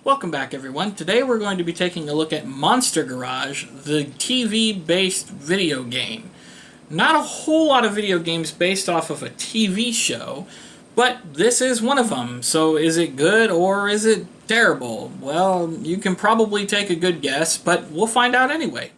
Welcome back, everyone. Today we're going to be taking a look at Monster Garage, the TV-based video game. Not a whole lot of video games based off of a TV show, but this is one of them. So is it good or is it terrible? Well, you can probably take a good guess, but we'll find out anyway.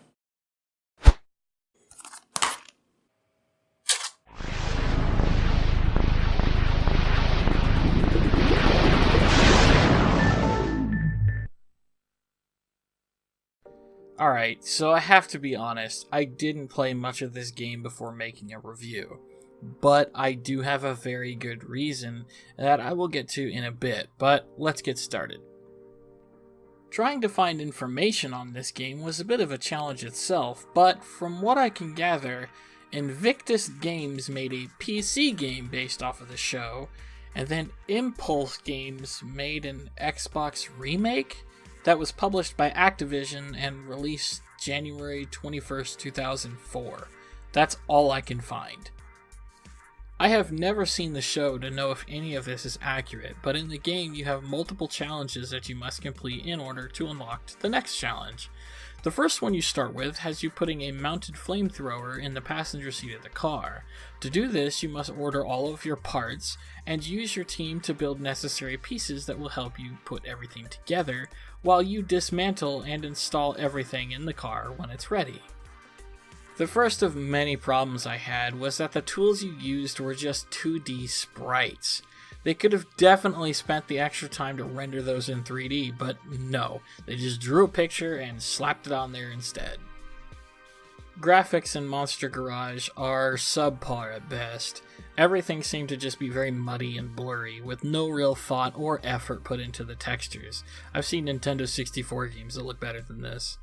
Alright, so I have to be honest, I didn't play much of this game before making a review. But I do have a very good reason that I will get to in a bit, but let's get started. Trying to find information on this game was a bit of a challenge itself, but from what I can gather, Invictus Games made a PC game based off of the show, and then Impulse Games made an Xbox remake that was published by Activision and released January 21st, 2004. That's all I can find. I have never seen the show to know if any of this is accurate, but in the game you have multiple challenges that you must complete in order to unlock the next challenge. The first one you start with has you putting a mounted flamethrower in the passenger seat of the car. To do this, you must order all of your parts and use your team to build necessary pieces that will help you put everything together, while you dismantle and install everything in the car when it's ready. The first of many problems I had was that the tools you used were just 2D sprites. They could have definitely spent the extra time to render those in 3D, but no, they just drew a picture and slapped it on there instead. Graphics in Monster Garage are subpar at best. Everything seemed to just be very muddy and blurry, with no real thought or effort put into the textures. I've seen Nintendo 64 games that look better than this.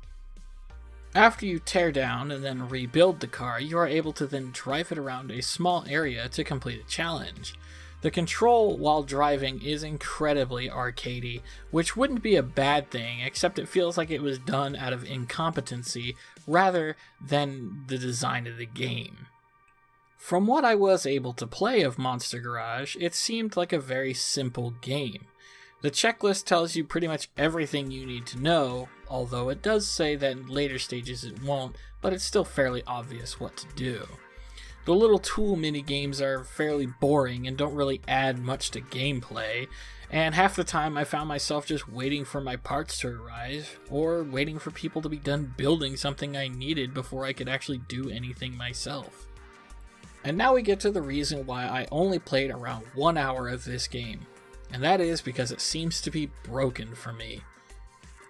After you tear down and then rebuild the car, you are able to then drive it around a small area to complete a challenge. The control while driving is incredibly arcadey, which wouldn't be a bad thing, except it feels like it was done out of incompetency rather than the design of the game. From what I was able to play of Monster Garage, it seemed like a very simple game. The checklist tells you pretty much everything you need to know, although it does say that in later stages it won't, but it's still fairly obvious what to do. The little tool mini-games are fairly boring and don't really add much to gameplay, and half the time I found myself just waiting for my parts to arrive, or waiting for people to be done building something I needed before I could actually do anything myself. And now we get to the reason why I only played around 1 hour of this game, and that is because it seems to be broken for me.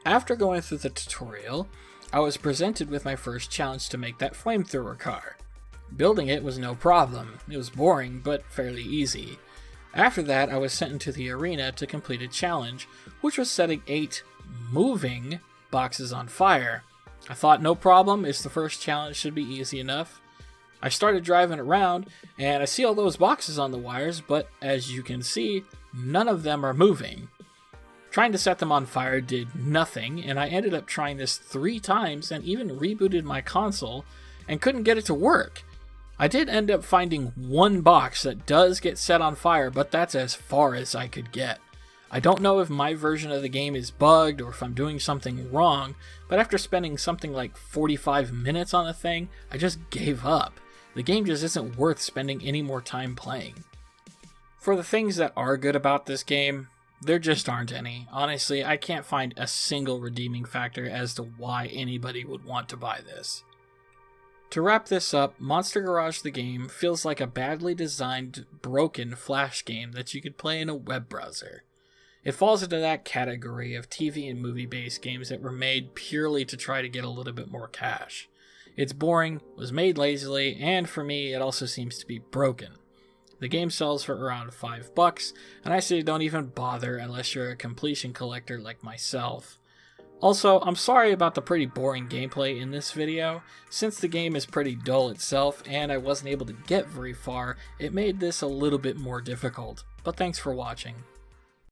After going through the tutorial, I was presented with my first challenge to make that flamethrower car. Building it was no problem. It was boring, but fairly easy. After that, I was sent into the arena to complete a challenge, which was setting 8 moving boxes on fire. I thought, no problem, it's the first challenge, should be easy enough. I started driving around, and I see all those boxes on the wires, but as you can see, none of them are moving. Trying to set them on fire did nothing, and I ended up trying this 3 times and even rebooted my console and couldn't get it to work. I did end up finding one box that does get set on fire, but that's as far as I could get. I don't know if my version of the game is bugged or if I'm doing something wrong, but after spending something like 45 minutes on the thing, I just gave up. The game just isn't worth spending any more time playing. For the things that are good about this game, there just aren't any. Honestly, I can't find a single redeeming factor as to why anybody would want to buy this. To wrap this up, Monster Garage the game feels like a badly designed, broken Flash game that you could play in a web browser. It falls into that category of TV and movie-based games that were made purely to try to get a little bit more cash. It's boring, was made lazily, and for me, it also seems to be broken. The game sells for around $5, and I say don't even bother unless you're a completion collector like myself. Also, I'm sorry about the pretty boring gameplay in this video. Since the game is pretty dull itself and I wasn't able to get very far, it made this a little bit more difficult. But thanks for watching.